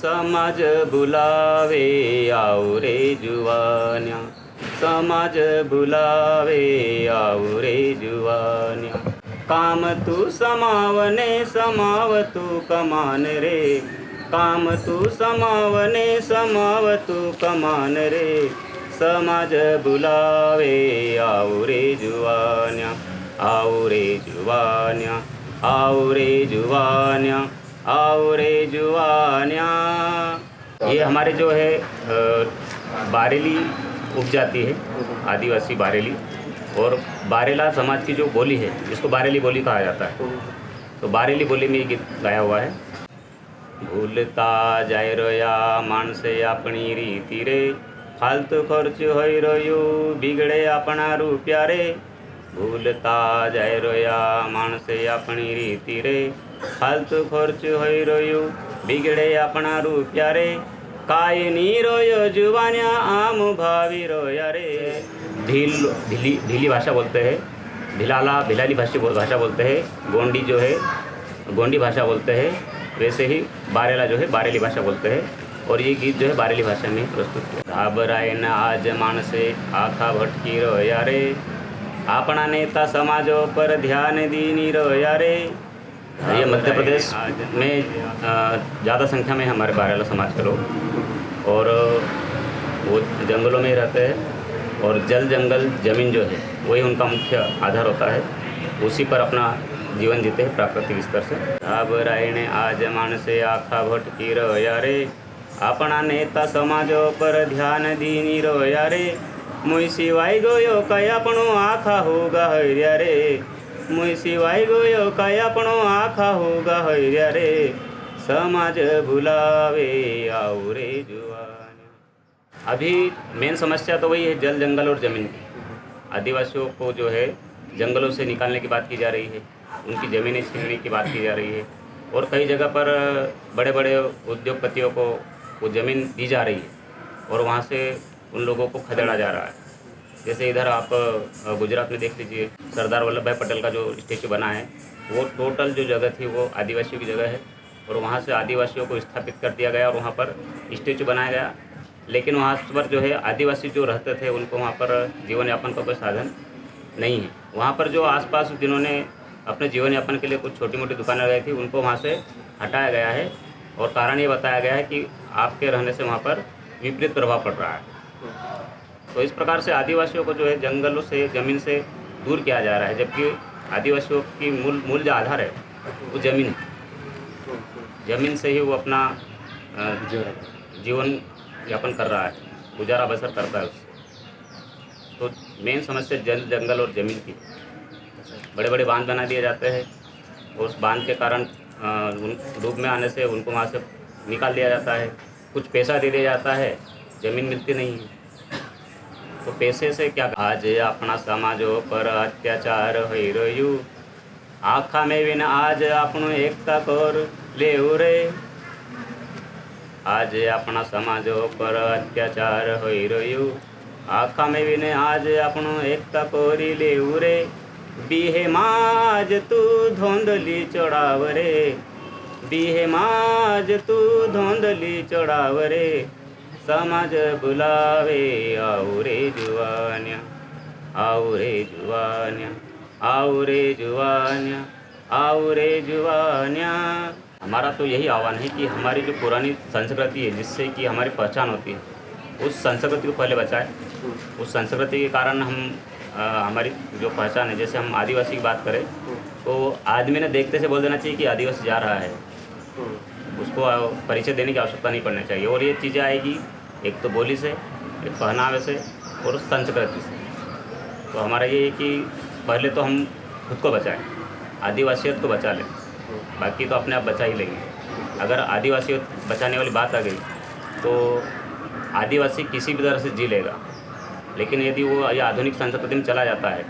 समाज बुलावे आओ रे जुवान्या, समाज बुलावे आओ रे जुवान्या। काम तू समावने समाव तू कमान रे, काम तू समावने समाव तू कमान रे। समाज बुलावे आओ रे जुवान्या, आओ रे जुवान्या, आओ रे जुवान्या, आओ रे जुवान्या। ये हमारे जो है बारेली उपजाति है, आदिवासी बारेली, और बारेला समाज की जो बोली है जिसको बारेली बोली कहा जाता है, तो बारेली बोली में ये गीत गाया हुआ है। भूलता जाय रया माणसे अपनी रीति रे, फालतू खर्च होई रयो बिगड़े अपना रूपिया रे। भूलता जाय रया माणसे अपनी रीति रे, फालतू खर्च होई रयो बिगड़े अपना रूपिया रे। काय नी रोयो जुवान्या आम भावी रोया रे। ढीली भाषा बोलते हैं, भिलाली भाषा बोलते हैं। गोंडी जो है गोंडी भाषा बोलते हैं, वैसे ही बारेला जो है बारेली भाषा बोलते हैं। और ये गीत जो है बारेली भाषा में प्रस्तुत किया। घाबराए न आज माणसे आखा भटकी रोया रे, अपना नेता समाजों पर ध्यान दीनी रोया रे। ये मध्य प्रदेश में ज़्यादा संख्या में हमारे बारेला समाज के लोग, और वो जंगलों में रहते हैं, और जल जंगल ज़मीन जो है वही उनका मुख्य आधार होता है। उसी पर अपना जीवन जीते हैं प्राकृतिक स्तर से। घाबराए ने आज माणसे आखा भटकी रोया रे, अपना नेता समाजों पर ध्यान दीनी रोया रे। मुई सिवाय गयो काय अपनो आखा होगा हैर्या रे, मुई सिवाय गयो काय अपनो आखा होगा हैर्या रे। समाज बुलावे आओ रे जुवान्या। अभी मेन समस्या तो वही है, जल जंगल और ज़मीन की। आदिवासियों को जो है जंगलों से निकालने की बात की जा रही है, उनकी ज़मीनें छीनने की बात की जा रही है, और कई जगह पर बड़े बड़े उद्योगपतियों को वो ज़मीन दी जा रही है और वहाँ से उन लोगों को खदेड़ा जा रहा है। जैसे इधर आप गुजरात में देख लीजिए, सरदार वल्लभ भाई पटेल का जो स्टेचू बना है, वो टोटल जो जगह थी वो आदिवासियों की जगह है, और वहाँ से आदिवासियों को स्थापित कर दिया गया और वहाँ पर स्टेचू बनाया गया। लेकिन वहाँ पर जो है आदिवासी जो रहते थे उनको वहाँ पर जीवन यापन का कोई साधन नहीं है। वहाँ पर जो आसपास जिन्होंने अपने जीवन यापन के लिए कुछ छोटी मोटी दुकानें लगाई थी उनको वहाँ से हटाया गया है, और कारण ये बताया गया है कि आपके रहने से वहाँ पर विपरीत प्रभाव पड़ रहा है। तो इस प्रकार से आदिवासियों को जो है जंगलों से, ज़मीन से दूर किया जा रहा है, जबकि आदिवासियों की मूल जो आधार है वो ज़मीन है। ज़मीन से ही वो अपना जीवन यापन कर रहा है, गुजारा बसर करता है उससे। तो मेन समस्या जंगल और ज़मीन की। बड़े बड़े बांध बना दिए जाते हैं, और उस बांध के कारण डूब में आने से उनको वहाँ से निकाल दिया जाता है, कुछ पैसा दे दिया जाता है, ज़मीन मिलती नहीं है। तो पैसे से क्या, आज अपना समाजों पर अत्याचार हो रह्यू, आखा में विन आज अपनो एकता कर ले रे। आज अपना समाजों पर अत्याचार हो रह्यू, आखा में विन आज अपनो एकता कोरी ले रे। बीहे माज तू धोंदली चढ़ाव रे, बीहे माज तू धोंदली चढ़ाव रे। समाज बुलावे आओ रे जुवान्या, आओ रे जुवान्या, आओ रे जुवान्या, आओ रे जुवान्या। हमारा तो यही आह्वान है कि हमारी जो पुरानी संस्कृति है, जिससे कि हमारी पहचान होती है, उस संस्कृति को पहले बचाएं। उस संस्कृति के कारण हम हमारी जो पहचान है, जैसे हम आदिवासी की बात करें तो आदमी ने देखते से बोल देना चाहिए कि आदिवासी जा रहा है, उसको परिचय देने की आवश्यकता नहीं पड़नी चाहिए। और ये चीज़ें आएगी एक तो बोली से, एक पहनावे से, और संस्कृति से। तो हमारा ये है कि पहले तो हम खुद को बचाएं, आदिवासियत को बचा लें, बाकी तो अपने आप बचा ही लेंगे। अगर आदिवासियत बचाने वाली बात आ गई तो आदिवासी किसी भी तरह से जी लेगा, लेकिन यदि वो ये आधुनिक संस्कृति में चला जाता है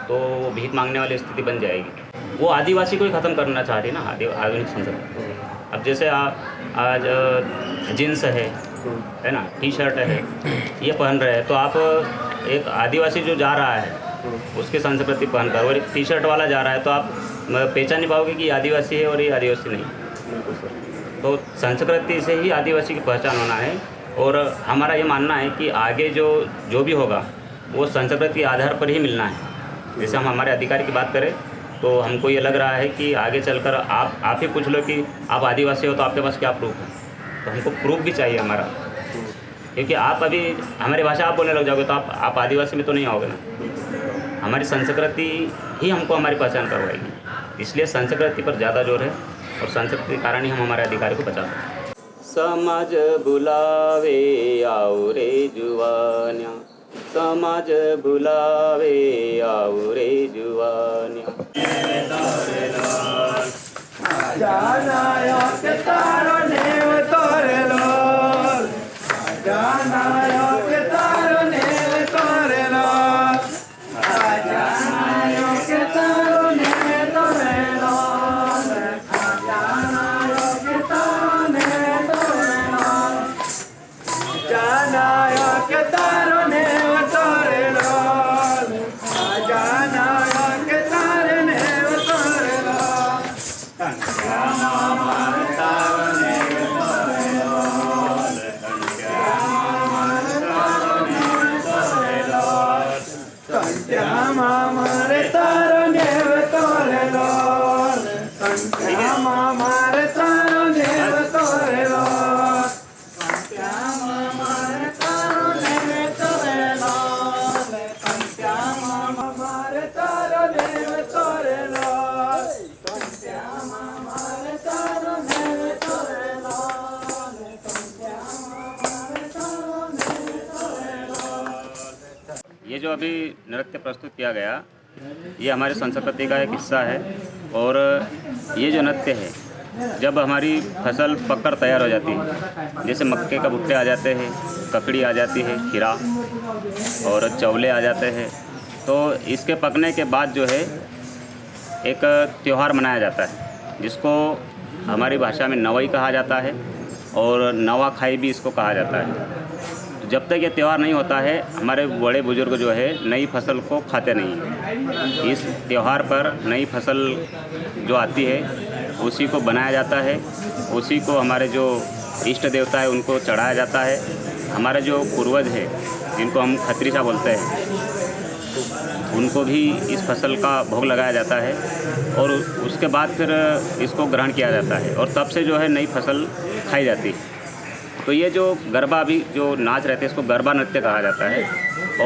तो वो भीख मांगने वाली स्थिति बन जाएगी। वो आदिवासी को ही ख़त्म करना चाह रही है ना आधुनिक संस्कृति। अब जैसे आज जीन्स है ना, टी शर्ट है, ये पहन रहे हैं, तो आप एक आदिवासी जो जा रहा है उसकी संस्कृति पहनकर, और एक टी शर्ट वाला जा रहा है, तो आप पहचान नहीं पाओगे कि ये आदिवासी है और ये आदिवासी नहीं। तो संस्कृति से ही आदिवासी की पहचान होना है। और हमारा ये मानना है कि आगे जो भी होगा वो संस्कृति के आधार पर ही मिलना है। जैसे हम हमारे अधिकार की बात करें तो हमको ये लग रहा है कि आगे चलकर आप ही पूछ लो कि आप आदिवासी हो तो आपके पास क्या प्रूफ है। तो हमको प्रूफ भी चाहिए हमारा, क्योंकि आप अभी हमारी भाषा आप बोलने लग जाओगे तो आप आदिवासी में तो नहीं आओगे ना। हमारी संस्कृति ही हमको हमारी पहचान करवाएगी, इसलिए संस्कृति पर ज़्यादा जोर है और संस्कृति के कारण ही हम हमारे अधिकार को बचा सकते हैं। समाज बुलावे आओ रे जुवान्या, समाज बुलावे आओ रे जुवान्या। ये जो अभी नृत्य प्रस्तुत किया गया ये हमारी संस्कृति का एक हिस्सा है। और ये जो नृत्य है जब हमारी फसल पककर तैयार हो जाती है, जैसे मक्के का भुट्टे आ जाते हैं, ककड़ी आ जाती है, खीरा और चौले आ जाते हैं, तो इसके पकने के बाद जो है एक त्यौहार मनाया जाता है जिसको हमारी भाषा में नवई कहा जाता है और नवाखाई भी इसको कहा जाता है। जब तक ये त्यौहार नहीं होता है हमारे बड़े बुजुर्ग जो है नई फसल को खाते नहीं हैं। इस त्यौहार पर नई फसल जो आती है उसी को बनाया जाता है, उसी को हमारे जो इष्ट देवता है उनको चढ़ाया जाता है। हमारे जो पूर्वज हैं जिनको हम खत्रीसा बोलते हैं उनको भी इस फसल का भोग लगाया जाता है और उसके बाद फिर इसको ग्रहण किया जाता है और तब से जो है नई फसल खाई जाती है। तो ये जो गरबा अभी जो नाच रहते हैं इसको गरबा नृत्य कहा जाता है।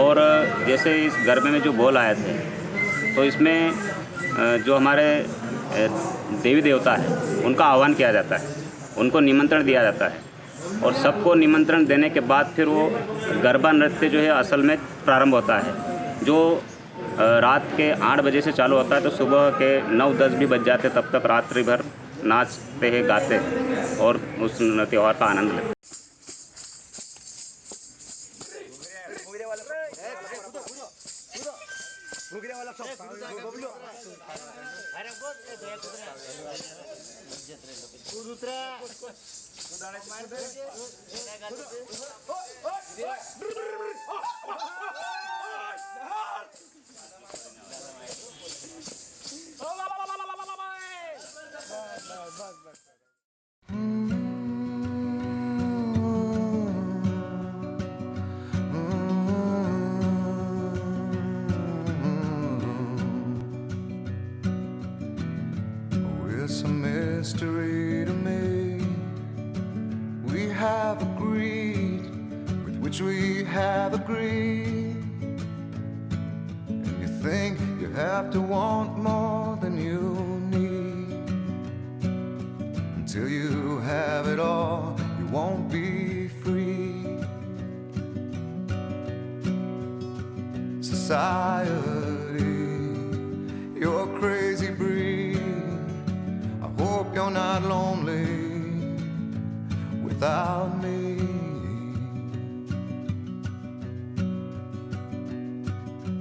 और जैसे इस गरबे में जो बोल आए थे तो इसमें जो हमारे देवी देवता है उनका आह्वान किया जाता है, उनको निमंत्रण दिया जाता है और सबको निमंत्रण देने के बाद फिर वो गरबा नृत्य जो है असल में प्रारंभ होता है, जो रात के 8 बजे से चालू होता है तो सुबह के 9-10 भी बज जाते, तब तक रात्रि भर नाचते हैं, गाते हैं और उस त्यौहार का आनंद लेते हैं। It's a mystery to me. We have agreed with which we have agreed. And you think you have to want more than you need. Until you have it all, you won't be free. Society, you're a crazy breed. I hope you're not lonely without me.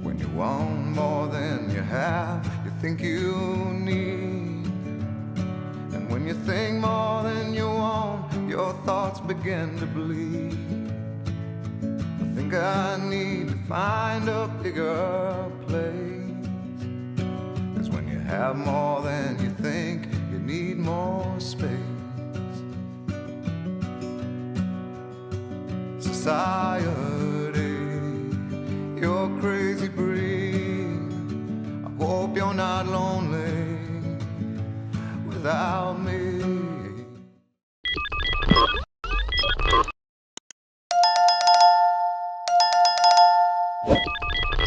When you want more than you have, you think you need. And when you think more than you want, your thoughts begin to bleed. I think I need to find a bigger place. 'Cause when you have more than you think, you need more space. society. You're crazy breed. I hope you're not lonely without me.